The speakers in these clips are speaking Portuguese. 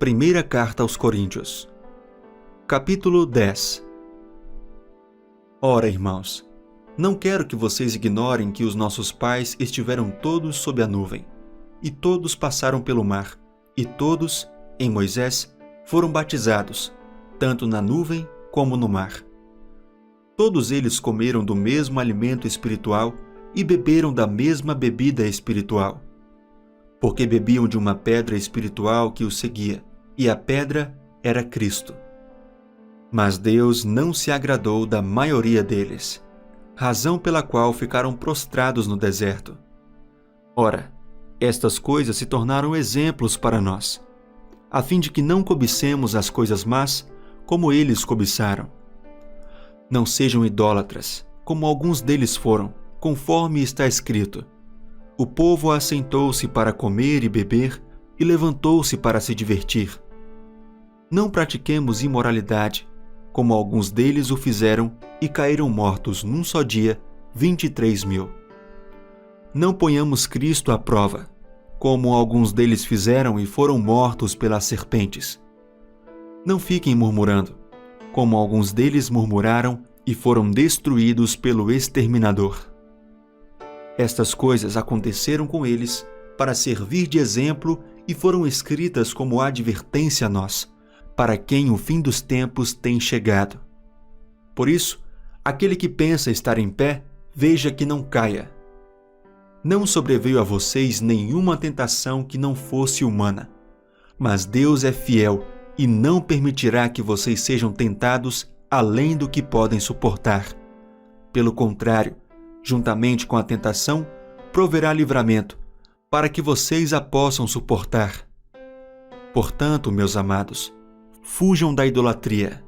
Primeira Carta aos Coríntios, capítulo 10. Ora, irmãos, não quero que vocês ignorem que os nossos pais estiveram todos sob a nuvem, e todos passaram pelo mar, e todos, em Moisés, foram batizados, tanto na nuvem como no mar. Todos eles comeram do mesmo alimento espiritual e beberam da mesma bebida espiritual, porque bebiam de uma pedra espiritual que os seguia, e a pedra era Cristo. Mas Deus não se agradou da maioria deles, razão pela qual ficaram prostrados no deserto. Ora, estas coisas se tornaram exemplos para nós, a fim de que não cobicemos as coisas más, como eles cobiçaram. Não sejam idólatras, como alguns deles foram, conforme está escrito: o povo assentou-se para comer e beber, e levantou-se para se divertir. Não pratiquemos imoralidade, como alguns deles o fizeram e caíram mortos num só dia 23.000. Não ponhamos Cristo à prova, como alguns deles fizeram e foram mortos pelas serpentes. Não fiquem murmurando, como alguns deles murmuraram e foram destruídos pelo exterminador. Estas coisas aconteceram com eles para servir de exemplo e foram escritas como advertência a nós, para quem o fim dos tempos tem chegado. Por isso, aquele que pensa estar em pé, veja que não caia. Não sobreveio a vocês nenhuma tentação que não fosse humana, mas Deus é fiel e não permitirá que vocês sejam tentados além do que podem suportar. Pelo contrário, juntamente com a tentação, proverá livramento, para que vocês a possam suportar. Portanto, meus amados, fujam da idolatria.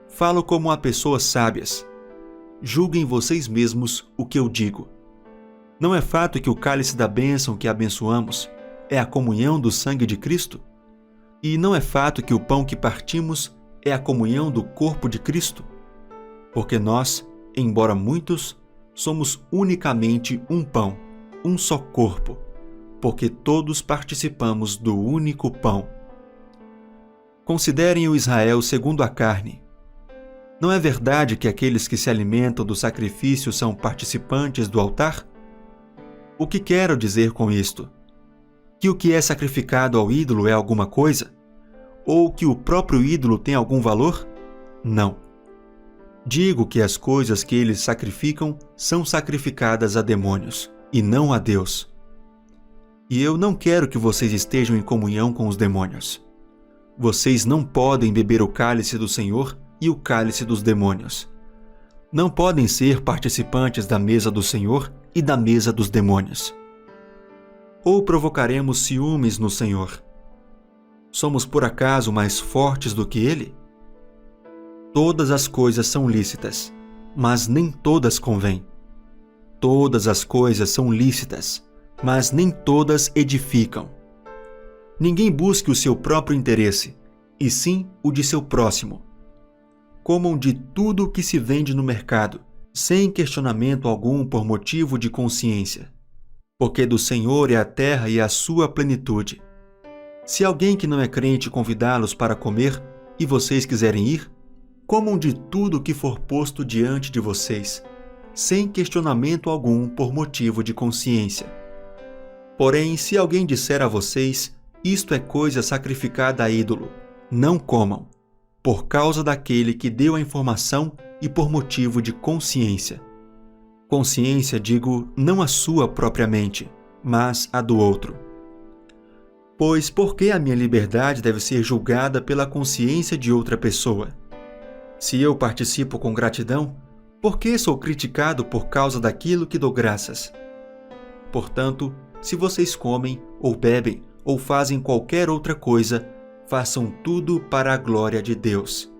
Falo como a pessoas sábias. Julguem vocês mesmos o que eu digo. Não é fato que o cálice da bênção que abençoamos é a comunhão do sangue de Cristo? E não é fato que o pão que partimos é a comunhão do corpo de Cristo? Porque nós, embora muitos, somos unicamente um pão, um só corpo, porque todos participamos do único pão. Considerem o Israel segundo a carne. Não é verdade que aqueles que se alimentam do sacrifício são participantes do altar? O que quero dizer com isto? Que o que é sacrificado ao ídolo é alguma coisa? Ou que o próprio ídolo tem algum valor? Não. Digo que as coisas que eles sacrificam são sacrificadas a demônios, e não a Deus. E eu não quero que vocês estejam em comunhão com os demônios. Vocês não podem beber o cálice do Senhor e o cálice dos demônios. Não podem ser participantes da mesa do Senhor e da mesa dos demônios. Ou provocaremos ciúmes no Senhor? Somos por acaso mais fortes do que Ele? Todas as coisas são lícitas, mas nem todas convêm. Todas as coisas são lícitas, mas nem todas edificam. Ninguém busque o seu próprio interesse, e sim o de seu próximo. Comam de tudo o que se vende no mercado, sem questionamento algum por motivo de consciência. Porque do Senhor é a terra e a sua plenitude. Se alguém que não é crente convidá-los para comer, e vocês quiserem ir, comam de tudo o que for posto diante de vocês, sem questionamento algum por motivo de consciência. Porém, se alguém disser a vocês, isto é coisa sacrificada a ídolo, não comam, por causa daquele que deu a informação e por motivo de consciência. Consciência, digo, não a sua propriamente, mas a do outro. Pois por que a minha liberdade deve ser julgada pela consciência de outra pessoa? Se eu participo com gratidão, por que sou criticado por causa daquilo que dou graças? Portanto, se vocês comem, ou bebem, ou fazem qualquer outra coisa, façam tudo para a glória de Deus.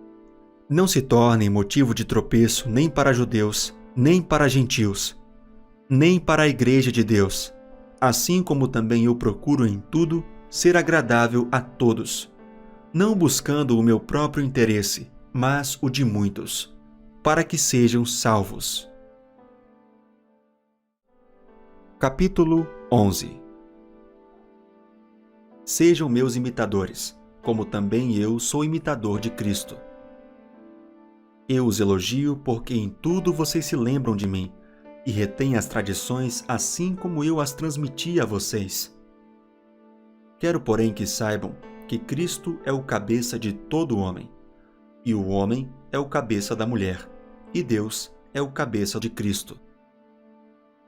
Não se tornem motivo de tropeço nem para judeus, nem para gentios, nem para a igreja de Deus, assim como também eu procuro em tudo ser agradável a todos, não buscando o meu próprio interesse, mas o de muitos, para que sejam salvos. Capítulo 11. Sejam meus imitadores, como também eu sou imitador de Cristo. Eu os elogio porque em tudo vocês se lembram de mim e retêm as tradições assim como eu as transmiti a vocês. Quero, porém, que saibam que Cristo é o cabeça de todo homem, e o homem é o cabeça da mulher, e Deus é o cabeça de Cristo.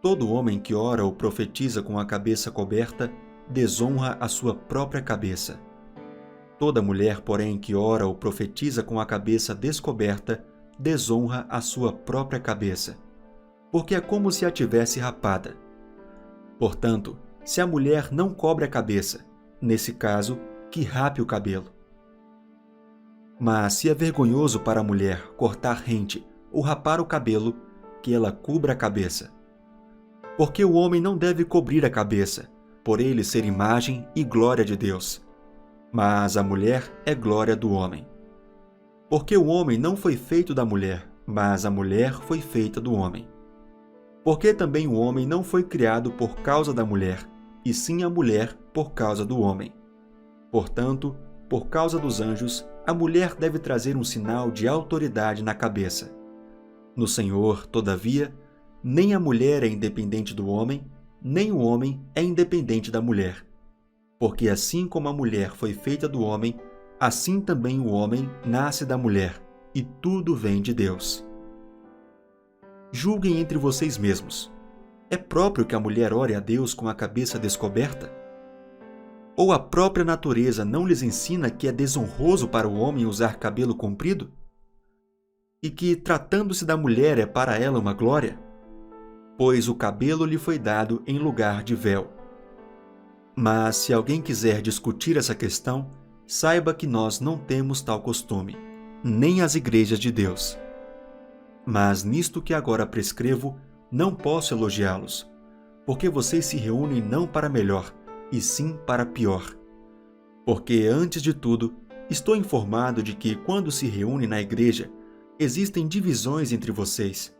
Todo homem que ora ou profetiza com a cabeça coberta desonra a sua própria cabeça. Toda mulher, porém, que ora ou profetiza com a cabeça descoberta desonra a sua própria cabeça, porque é como se a tivesse rapada. Portanto, se a mulher não cobre a cabeça, nesse caso, que rape o cabelo. Mas se é vergonhoso para a mulher cortar rente ou rapar o cabelo, que ela cubra a cabeça. Porque o homem não deve cobrir a cabeça, por ele ser imagem e glória de Deus. Mas a mulher é glória do homem. Porque o homem não foi feito da mulher, mas a mulher foi feita do homem. Porque também o homem não foi criado por causa da mulher, e sim a mulher por causa do homem. Portanto, por causa dos anjos, a mulher deve trazer um sinal de autoridade na cabeça. No Senhor, todavia, nem a mulher é independente do homem, nem o homem é independente da mulher. Porque assim como a mulher foi feita do homem, assim também o homem nasce da mulher, e tudo vem de Deus. Julguem entre vocês mesmos. É próprio que a mulher ore a Deus com a cabeça descoberta? Ou a própria natureza não lhes ensina que é desonroso para o homem usar cabelo comprido? E que, tratando-se da mulher, é para ela uma glória? Pois o cabelo lhe foi dado em lugar de véu. Mas se alguém quiser discutir essa questão, saiba que nós não temos tal costume, nem as igrejas de Deus. Mas nisto que agora prescrevo, não posso elogiá-los, porque vocês se reúnem não para melhor, e sim para pior. Porque, antes de tudo, estou informado de que, quando se reúnem na igreja, existem divisões entre vocês,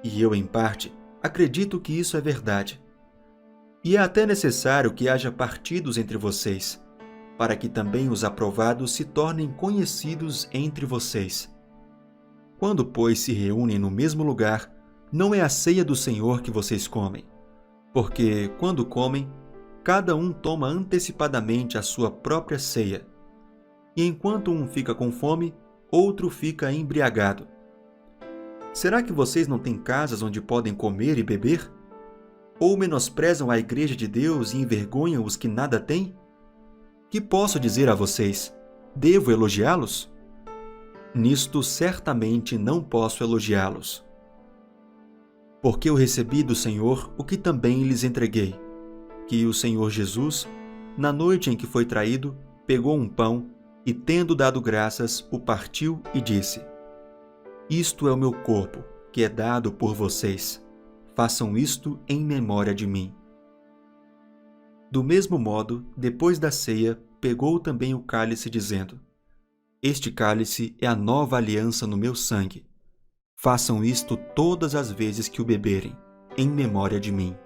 e eu, em parte, acredito que isso é verdade. E é até necessário que haja partidos entre vocês, para que também os aprovados se tornem conhecidos entre vocês. Quando, pois, se reúnem no mesmo lugar, não é a ceia do Senhor que vocês comem, porque, quando comem, cada um toma antecipadamente a sua própria ceia, e enquanto um fica com fome, outro fica embriagado. Será que vocês não têm casas onde podem comer e beber? Ou menosprezam a igreja de Deus e envergonham os que nada têm? Que posso dizer a vocês? Devo elogiá-los? Nisto certamente não posso elogiá-los. Porque eu recebi do Senhor o que também lhes entreguei, que o Senhor Jesus, na noite em que foi traído, pegou um pão e, tendo dado graças, o partiu e disse: Isto é o meu corpo, que é dado por vocês. Façam isto em memória de mim. Do mesmo modo, depois da ceia, pegou também o cálice, dizendo: Este cálice é a nova aliança no meu sangue. Façam isto todas as vezes que o beberem, em memória de mim.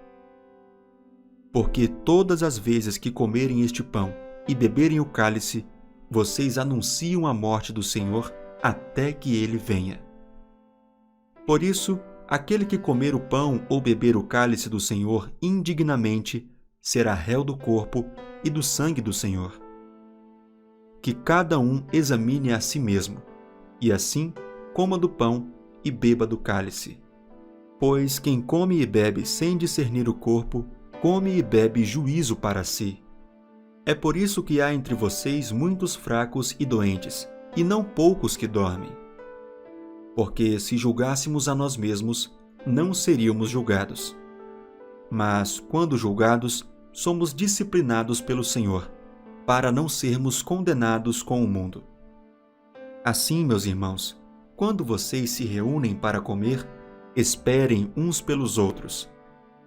Porque todas as vezes que comerem este pão e beberem o cálice, vocês anunciam a morte do Senhor até que ele venha. Por isso, aquele que comer o pão ou beber o cálice do Senhor indignamente será réu do corpo e do sangue do Senhor. Que cada um examine a si mesmo, e assim coma do pão e beba do cálice. Pois quem come e bebe sem discernir o corpo, come e bebe juízo para si. É por isso que há entre vocês muitos fracos e doentes, e não poucos que dormem. Porque se julgássemos a nós mesmos, não seríamos julgados. Mas, quando julgados, somos disciplinados pelo Senhor, para não sermos condenados com o mundo. Assim, meus irmãos, quando vocês se reúnem para comer, esperem uns pelos outros.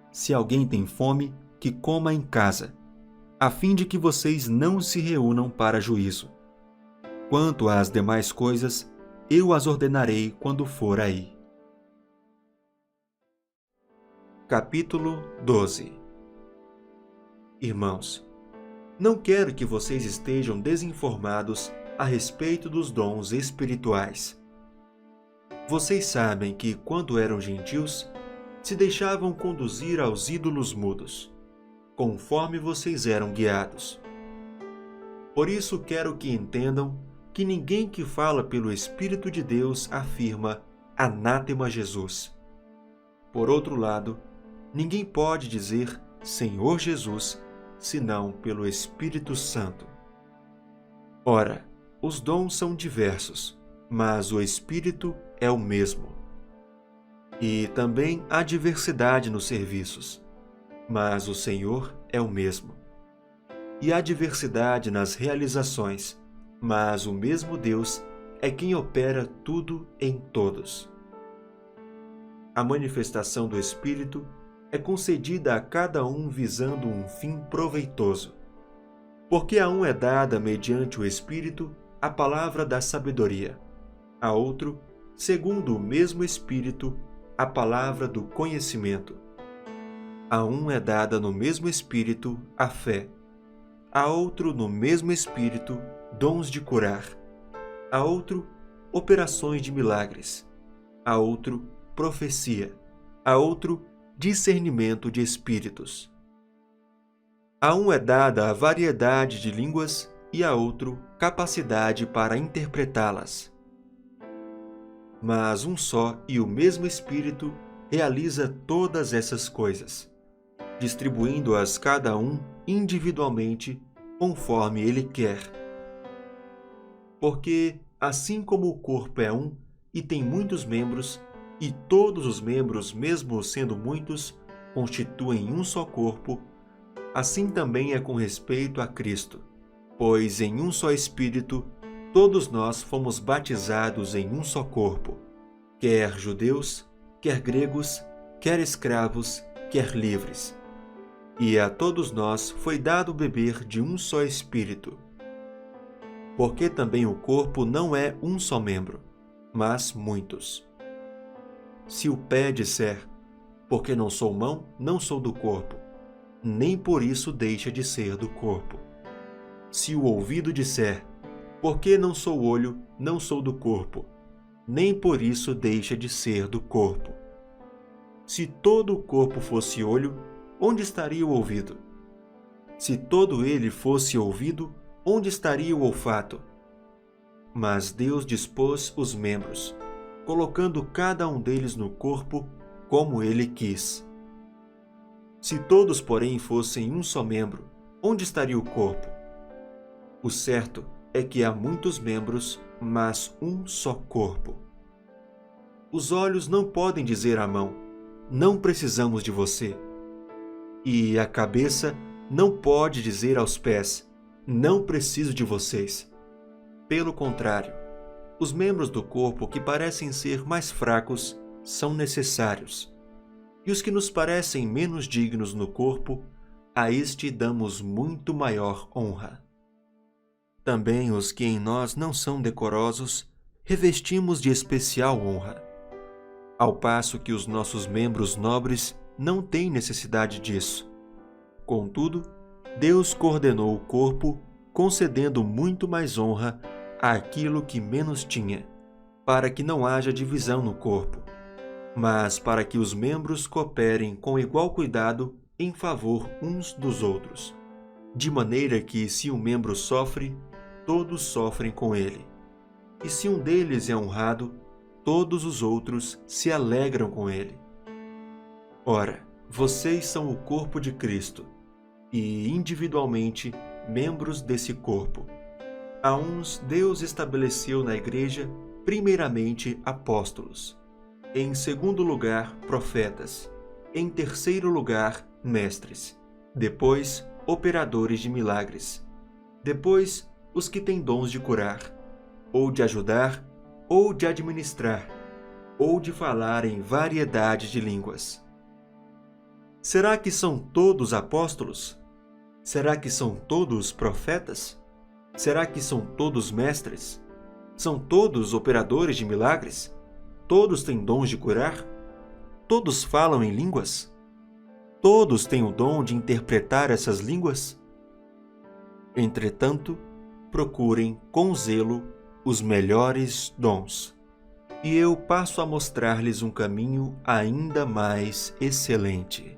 Se alguém tem fome, que coma em casa, a fim de que vocês não se reúnam para juízo. Quanto às demais coisas, eu as ordenarei quando for aí. Capítulo 12. Irmãos, Não quero que vocês estejam desinformados a respeito dos dons espirituais. Vocês sabem que, quando eram gentios, se deixavam conduzir aos ídolos mudos, conforme vocês eram guiados. Por isso quero que entendam que ninguém que fala pelo Espírito de Deus afirma anátema Jesus. Por outro lado, ninguém pode dizer Senhor Jesus, senão pelo Espírito Santo. Ora, os dons são diversos, mas o Espírito é o mesmo. E também há diversidade nos serviços, mas o Senhor é o mesmo. E há diversidade nas realizações, mas o mesmo Deus é quem opera tudo em todos. A manifestação do Espírito é concedida a cada um visando um fim proveitoso. Porque a um é dada mediante o Espírito a palavra da sabedoria, a outro, segundo o mesmo Espírito, a palavra do conhecimento. A um é dada no mesmo Espírito a fé, a outro no mesmo Espírito dons de curar, a outro operações de milagres, a outro profecia, a outro discernimento de espíritos. A um é dada a variedade de línguas e a outro capacidade para interpretá-las. Mas um só e o mesmo Espírito realiza todas essas coisas, distribuindo-as cada um individualmente conforme ele quer. Porque, assim como o corpo é um e tem muitos membros, e todos os membros, mesmo sendo muitos, constituem um só corpo, assim também é com respeito a Cristo, pois em um só Espírito todos nós fomos batizados em um só corpo, quer judeus, quer gregos, quer escravos, quer livres. E a todos nós foi dado beber de um só Espírito. Porque também o corpo não é um só membro, mas muitos. Se o pé disser, porque não sou mão, não sou do corpo, nem por isso deixa de ser do corpo. Se o ouvido disser, porque não sou olho, não sou do corpo, nem por isso deixa de ser do corpo. Se todo o corpo fosse olho, onde estaria o ouvido? Se todo ele fosse ouvido, onde estaria o olfato? Mas Deus dispôs os membros, colocando cada um deles no corpo como ele quis. Se todos, porém, fossem um só membro, onde estaria o corpo? O certo é que há muitos membros, mas um só corpo. Os olhos não podem dizer à mão, não precisamos de você. E a cabeça não pode dizer aos pés, não preciso de vocês. Pelo contrário, os membros do corpo que parecem ser mais fracos são necessários. E os que nos parecem menos dignos no corpo, a este damos muito maior honra. Também os que em nós não são decorosos, revestimos de especial honra. Ao passo que os nossos membros nobres não têm necessidade disso. Contudo, Deus coordenou o corpo, concedendo muito mais honra àquilo que menos tinha, para que não haja divisão no corpo, mas para que os membros cooperem com igual cuidado em favor uns dos outros, de maneira que, se um membro sofre, todos sofrem com ele. E se um deles é honrado, todos os outros se alegram com ele. Ora, vocês são o corpo de Cristo, e individualmente membros desse corpo. A uns Deus estabeleceu na Igreja, primeiramente apóstolos, em segundo lugar profetas, em terceiro lugar mestres, depois operadores de milagres, depois os que têm dons de curar, ou de ajudar, ou de administrar, ou de falar em variedade de línguas. Será que são todos apóstolos? Será que são todos profetas? Será que são todos mestres? São todos operadores de milagres? Todos têm dons de curar? Todos falam em línguas? Todos têm o dom de interpretar essas línguas? Entretanto, procurem com zelo os melhores dons, e eu passo a mostrar-lhes um caminho ainda mais excelente.